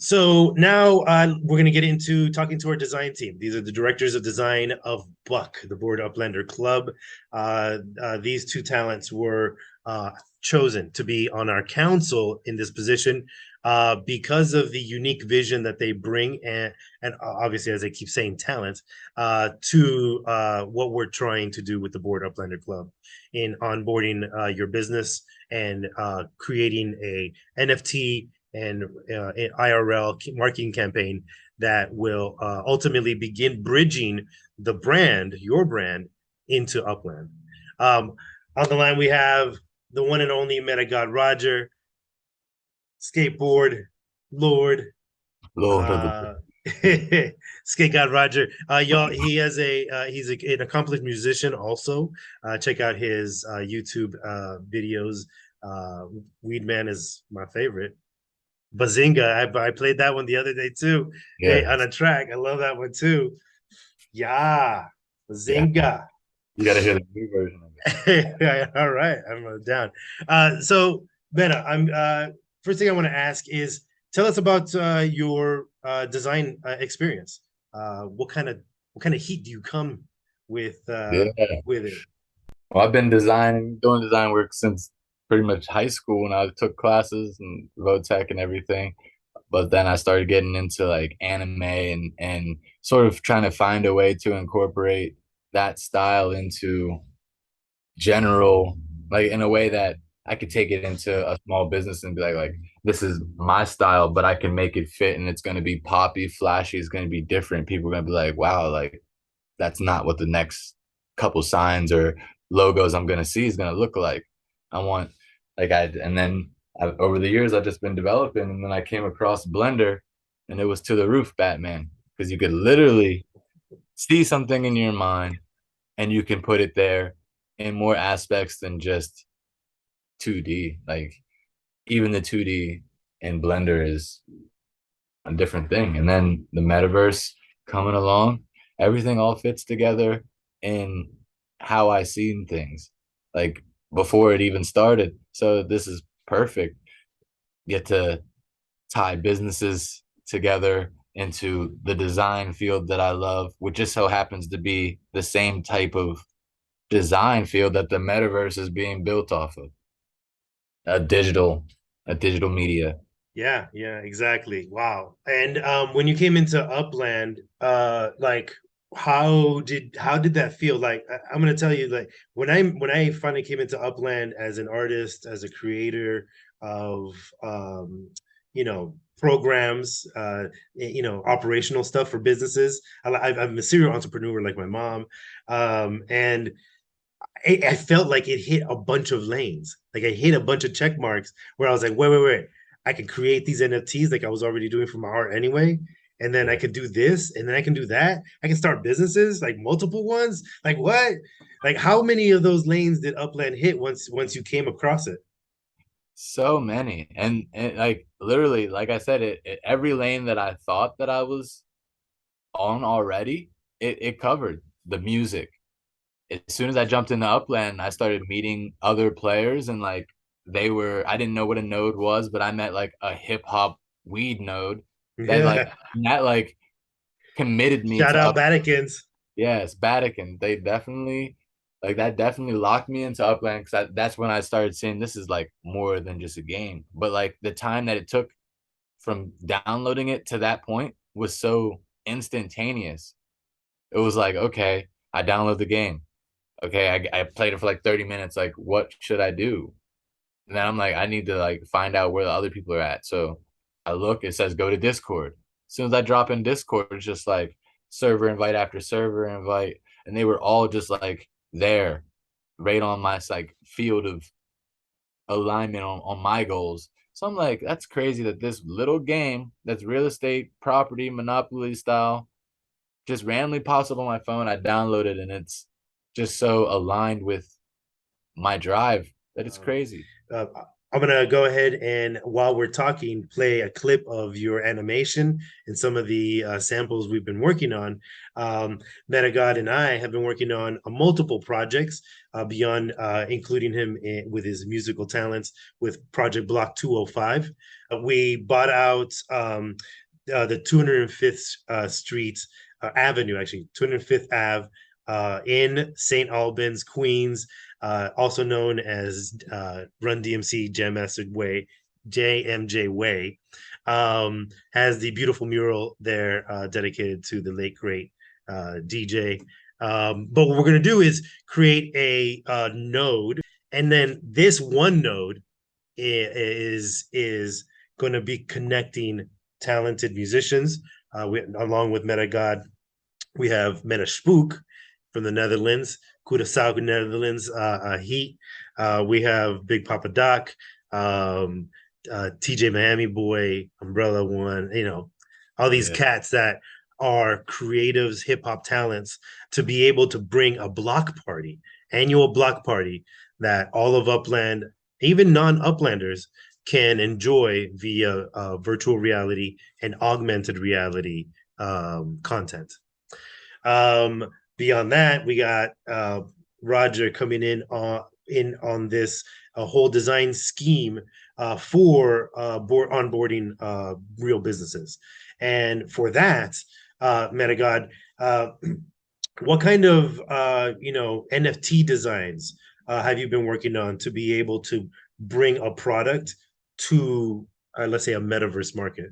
So now we're going to get into talking to our design team. These are the directors of design of Buck, the Bored Uplander Club. These two talents were chosen to be on our council in this position because of the unique vision that they bring and obviously, as I keep saying, talent to what we're trying to do with the Bored Uplander Club in onboarding your business and creating a NFT and IRL marketing campaign that will ultimately begin bridging the brand, your brand, into Upland. On the line, we have the one and only Meta God Roger, skateboard lord, Lord of the skate god Roger. Y'all, he's an accomplished musician. Also, check out his YouTube videos. Weed Man is my favorite. Bazinga. I played that one the other day too. Hey, yeah, on a track. I love that one too. Yeah. yeah. Bazinga. You got to hear the new version of it. All right. I'm down. So Meta, I'm first thing I want to ask is tell us about your design experience. What kind of heat do you come Yeah. with it? Well, I've been doing design work since pretty much high school when I took classes and road tech and everything. But then I started getting into like anime and sort of trying to find a way to incorporate that style into general, like in a way that I could take it into a small business and be like this is my style, but I can make it fit and it's going to be poppy, flashy. It's going to be different. People are going to be like, wow, like that's not what the next couple signs or logos I'm going to see is going to look like. I want and then over the years I've just been developing, and then I came across Blender, and it was to the roof Batman, because you could literally see something in your mind and you can put it there in more aspects than just 2D. Like even the 2D in Blender is a different thing. And then the metaverse coming along, everything all fits together in how I seen things, like before it even started. So this is perfect. Get to tie businesses together into the design field that I love, which just so happens to be the same type of design field that the metaverse is being built off of. A digital, a digital media. Yeah, exactly. Wow. And when you came into Upland, like how did that feel? Like I'm gonna tell you, like when I finally came into Upland as an artist, as a creator of programs, operational stuff for businesses. I'm a serial entrepreneur like my mom, and I felt like it hit a bunch of lanes. Like I hit a bunch of check marks where I was like, wait. I can create these NFTs like I was already doing for my art anyway. And then I Yeah. could do this and then I can do that. I can start businesses, like multiple ones. Like what? Like how many of those lanes did Upland hit once you came across it? So many. And like literally, like I said, every lane that I thought that I was on already, it covered the music. As soon as I jumped into Upland, I started meeting other players, and like I didn't know what a node was, but I met like a hip hop weed node that like Yeah. that like committed me Shout to out Upland. Vatican's. Yes, Vatican. They definitely like that definitely locked me into Upland, because that's when I started seeing this is like more than just a game. But like the time that it took from downloading it to that point was so instantaneous. It was like, okay, I download the game. Okay, I played it for like 30 minutes. Like, what should I do? And then I'm like, I need to like find out where the other people are at. So I look, it says go to Discord. As soon as I drop in Discord, it's just like server invite after server invite. And they were all just like there, right on my like field of alignment on my goals. So I'm like, that's crazy that this little game that's real estate, property, monopoly style just randomly pops up on my phone. I download it, and it's just so aligned with my drive that it's Um, crazy. uh, I'm gonna go ahead and while we're talking, play a clip of your animation and some of the samples we've been working on. Metagod and I have been working on multiple projects beyond including him with his musical talents with Project Block 205. We bought out the 205th Street Avenue, actually 205th Ave in St. Albans, Queens, also known as Run DMC Jam Master Way, JMJ Way, has the beautiful mural there dedicated to the late great DJ. But what we're going to do is create a node, and then this one node is going to be connecting talented musicians. Along with Metagod, we have Meta Spook from the Netherlands, Curaçao, Netherlands, Heat. We have Big Papa Doc, TJ Miami Boy, Umbrella One, all these Yeah. cats that are creatives, hip hop talents to be able to bring a block party, annual block party that all of Upland, even non-Uplanders, can enjoy via virtual reality and augmented reality content. Beyond that, we got Roger coming in on this whole design scheme for onboarding real businesses, and for that, Metagod, what kind of NFT designs have you been working on to be able to bring a product to let's say a metaverse market?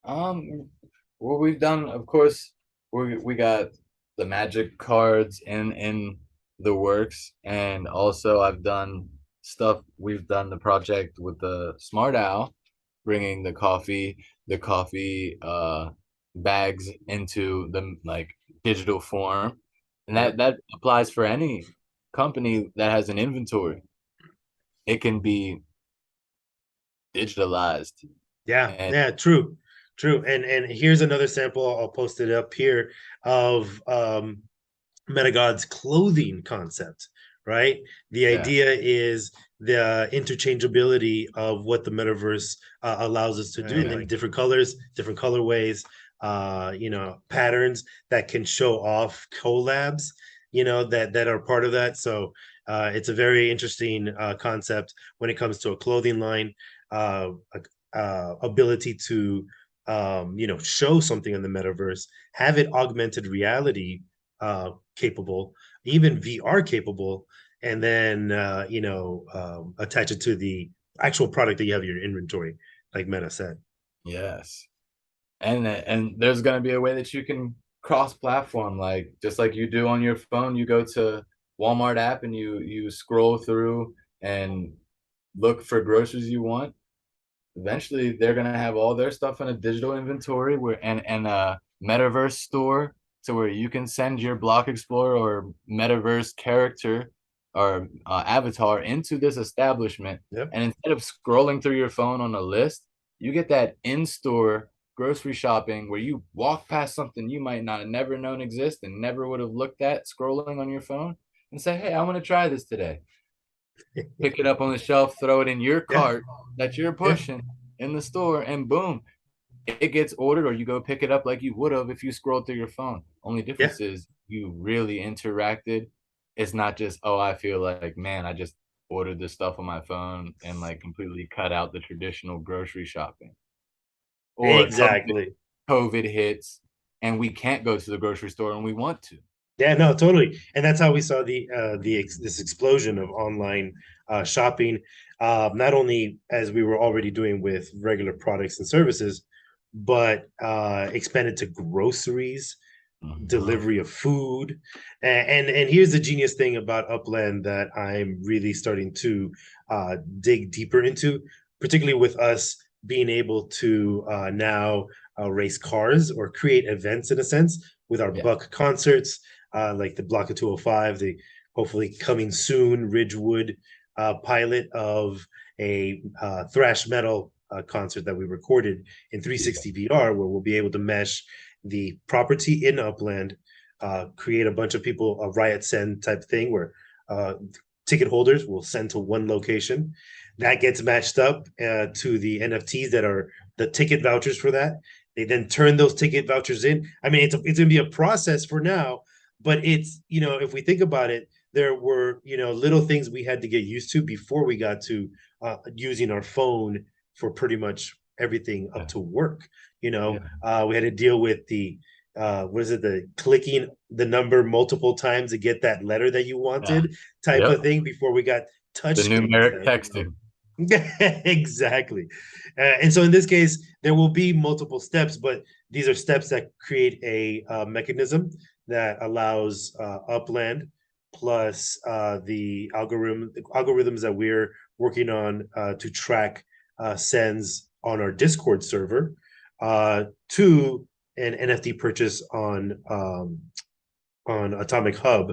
What we've done, of course, we got the magic cards in the works, and also I've done stuff. We've done the project with the Smart Owl, bringing the coffee bags into the like digital form, and Yep. that applies for any company that has an inventory. It can be digitalized, Yeah, and yeah, true, true. And here's another sample. I'll post it up here of Metagod's clothing concept. Right, the yeah, idea is the interchangeability of what the metaverse allows us to do in different colors, different colorways, patterns that can show off collabs, that are part of that. So it's a very interesting concept when it comes to a clothing line. Uh, Ability to show something in the metaverse, have it augmented reality capable, even VR capable, and then attach it to the actual product that you have in your inventory, like Meta said. yes. And there's going to be a way that you can cross platform, like just like you do on your phone. You go to Walmart app and you scroll through and look for groceries you want. Eventually they're going to have all their stuff in a digital inventory where and a metaverse store, to where you can send your block explorer or metaverse character or avatar into this establishment, Yep. and instead of scrolling through your phone on a list, you get that in-store grocery shopping where you walk past something you might not have never known exist and never would have looked at scrolling on your phone, and say, hey, I want to try this today. Pick it up on the shelf, throw it in your Yeah. cart that you're Yeah. pushing in the store, and boom, it gets ordered, or you go pick it up like you would have if you scrolled through your phone. Only Yeah. difference is you really interacted. It's not just, oh, I feel like, man, I just ordered this stuff on my phone and like completely cut out the traditional grocery shopping. Or Exactly. COVID hits and we can't go to the grocery store and we want to. Yeah, no, totally. And that's how we saw this explosion of online shopping, not only as we were already doing with regular products and services, but expanded to groceries, Mhm. delivery of food. And here's the genius thing about Upland that I'm really starting to dig deeper into, particularly with us being able to now race cars or create events in a sense with our Yeah. Buck concerts, like the Block of 205, the hopefully coming soon Ridgewood pilot of a thrash metal concert that we recorded in Yeah. 360 VR, where we'll be able to mesh the property in Upland, create a bunch of people, a riot send type thing where ticket holders will send to one location. That gets matched up to the NFTs that are the ticket vouchers for that. They then turn those ticket vouchers in. I mean, it's going to be a process for now, but it's, if we think about it, there were, little things we had to get used to before we got to using our phone for pretty much everything up Yeah. to work. Yeah. We had to deal with the what is it, the clicking the number multiple times to get that letter that you Yeah. wanted type of Yep. thing before we got touch The screens numeric that, texting. exactly. And so in this case, there will be multiple steps, but these are steps that create a mechanism that allows Upland plus the algorithms that we're working on to track sends on our Discord server to an NFT purchase on Atomic Hub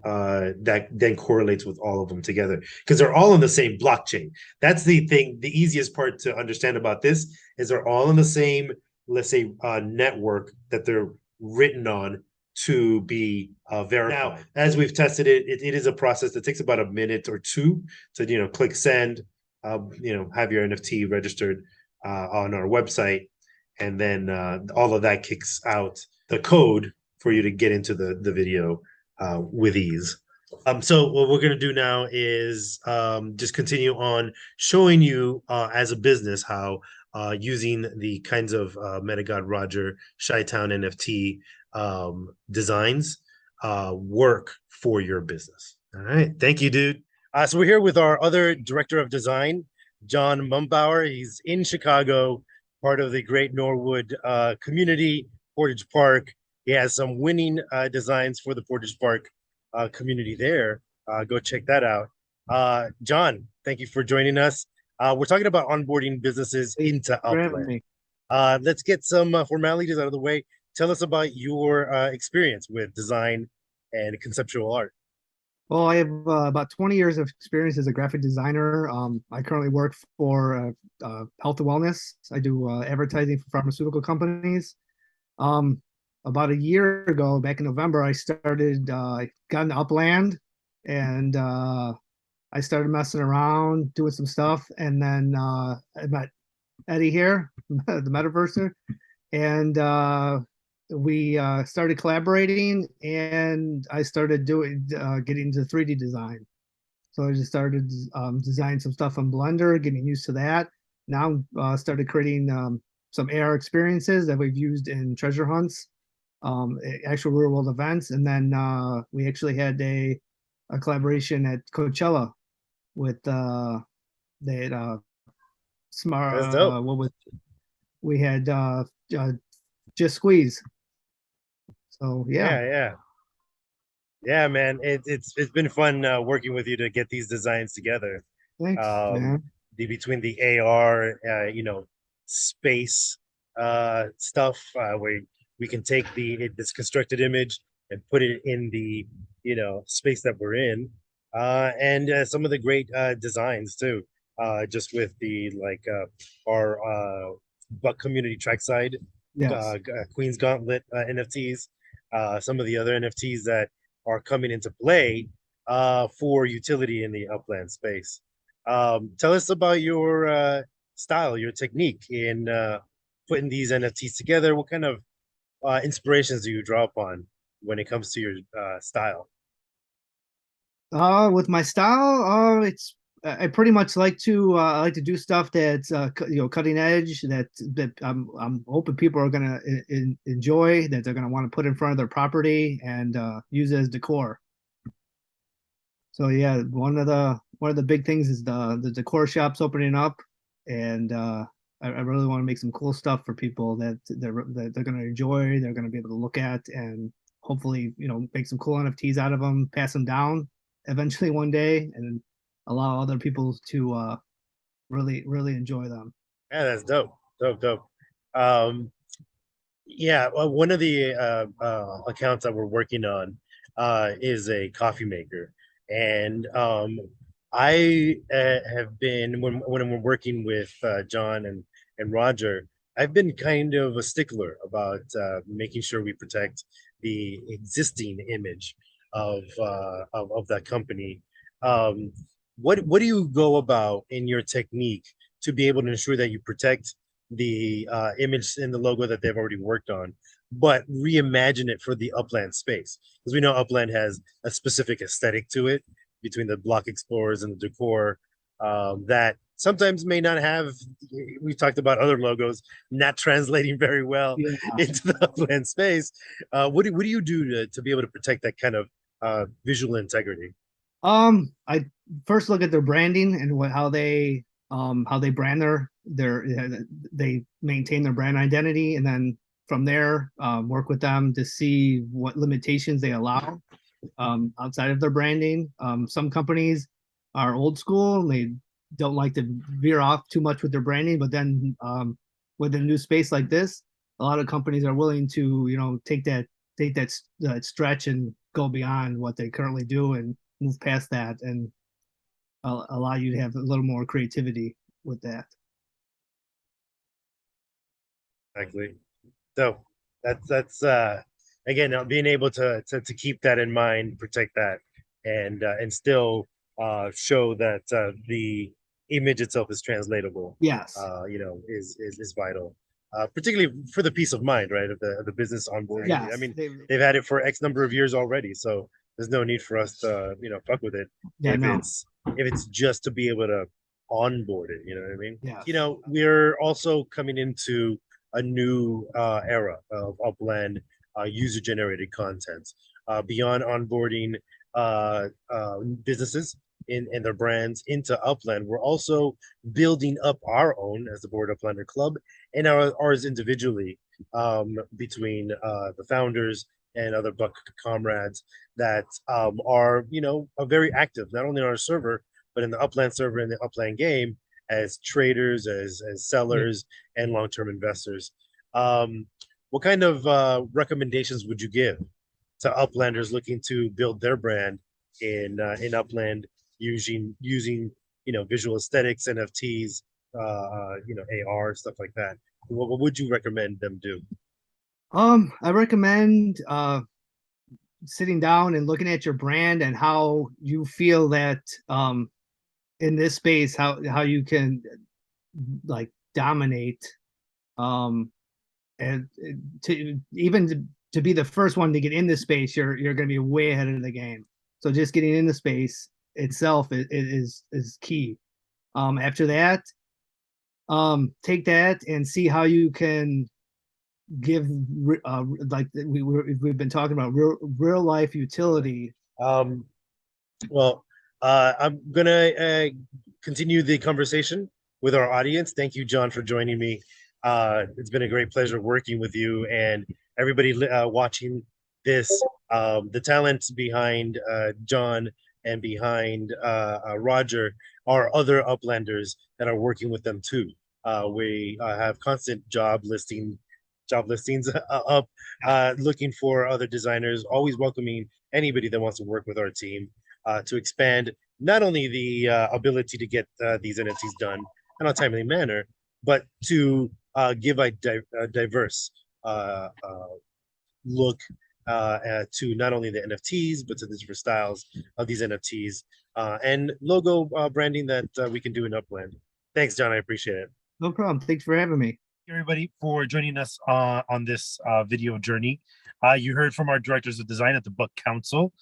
that then correlates with all of them together because they're all on the same blockchain. That's the thing. The easiest part to understand about this is they're all on the same, let's say, network that they're written on to be verified. Now, as we've tested it, it is a process that takes about a minute or two to click send, have your NFT registered on our website, and then all of that kicks out the code for you to get into the video with ease. So what we're going to do now is just continue on showing you as a business how using the kinds of MetaGod Roger Chi-Town NFT designs work for your business. All right. Thank you, dude. So we're here with our other director of design, John Mumbauer. He's in Chicago, part of the Great Norwood community, Portage Park. He has some winning designs for the Portage Park community there. Go check that out. John, thank you for joining us. We're talking about onboarding businesses into Upland. Let's get some formalities out of the way. Tell us about your experience with design and conceptual art. Well, I have about 20 years of experience as a graphic designer. I currently work for health and wellness. I do advertising for pharmaceutical companies. About a year ago, back in November, I started, got into Upland, and I started messing around, doing some stuff. And then I met Eddie here, the metaverser, and we started collaborating, and I started getting into 3D design. So I just started designing some stuff in Blender, getting used to that. Now started creating some AR experiences that we've used in treasure hunts, actual real world events, and then we actually had a collaboration at Coachella with that smart. What was we had Just Squeeze. So yeah, man. It's been fun working with you to get these designs together. Thanks, man. Between the AR, space stuff where we can take this constructed image and put it in the space that we're in, and some of the great designs too. Just with the our Buck Community Trackside, Yes. Queen's Gauntlet NFTs, some of the other NFTs that are coming into play for utility in the Upland space. Tell us about your style, your technique in putting these NFTs together. What kind of inspirations do you draw upon when it comes to your style? With my style, it's I pretty much like to do stuff that's cutting edge, that I'm hoping people are gonna enjoy, that they're gonna want to put in front of their property and use it as decor. So yeah, one of the big things is the decor shops opening up, and I really want to make some cool stuff for people that they're going to enjoy, they're going to be able to look at, and hopefully make some cool NFTs out of them, pass them down eventually one day, and allow other people to really enjoy them. Yeah, that's dope. Yeah, well, one of the accounts that we're working on is a coffee maker, and I have been when I'm working with John and Roger, I've been kind of a stickler about making sure we protect the existing image of that company. What do you go about in your technique to be able to ensure that you protect the image and the logo that they've already worked on, but reimagine it for the Upland space? Because we know Upland has a specific aesthetic to it between the block explorers and the decor that sometimes may not have. We've talked about other logos not translating very well Yeah. into the Upland space. What do you do to be able to protect that kind of visual integrity? I first look at their branding and how they brand they maintain their brand identity, and then from there work with them to see what limitations they allow outside of their branding. Some companies are old school and they don't like to veer off too much with their branding, but then with a new space like this, a lot of companies are willing to take that stretch and go beyond what they currently do and move past that and allow you to have a little more creativity with that. Exactly. So that's again being able to keep that in mind, protect that, and still show that the image itself is translatable. Yes. Is vital, particularly for the peace of mind, right, of the business onboarding. Yes. I mean, they've had it for X number of years already, so there's no need for us to fuck with it Yeah, if no. it's just to be able to onboard it. You know what I mean? Yes. We're also coming into a new era of Upland user generated content. Beyond onboarding businesses in their brands into Upland, we're also building up our own as the Bored Uplander Club and ours individually, between the founders and other Buck comrades that are very active, not only on our server, but in the Upland server and the Upland game as traders, as sellers, and long-term investors. What kind of recommendations would you give to Uplanders looking to build their brand in Upland using visual aesthetics, NFTs, AR, stuff like that? What would you recommend them do? I recommend sitting down and looking at your brand and how you feel that in this space how you can like dominate, and to be the first one to get in this space, you're going to be way ahead of the game. So just getting in the space itself is key. After that, take that and see how you can give like we've been talking about real life utility. Well, I'm gonna continue the conversation with our audience. Thank you, John, for joining me. It's been a great pleasure working with you and everybody watching this. The talents behind John and behind Roger are other Uplanders that are working with them too. We have constant job listings up, looking for other designers, always welcoming anybody that wants to work with our team to expand not only the ability to get these NFTs done in a timely manner, but to give a diverse look to not only the NFTs, but to the different styles of these NFTs and logo branding that we can do in Upland. Thanks, John. I appreciate it. No problem. Thanks for having me. Everybody for joining us on this video journey. You heard from our directors of design at the Buck Council.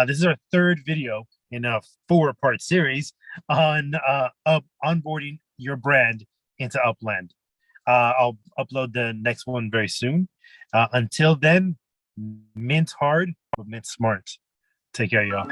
This is our third video in a 4-part series on onboarding your brand into Upland. I'll upload the next one very soon. Until then, mint hard, but mint smart. Take care, y'all.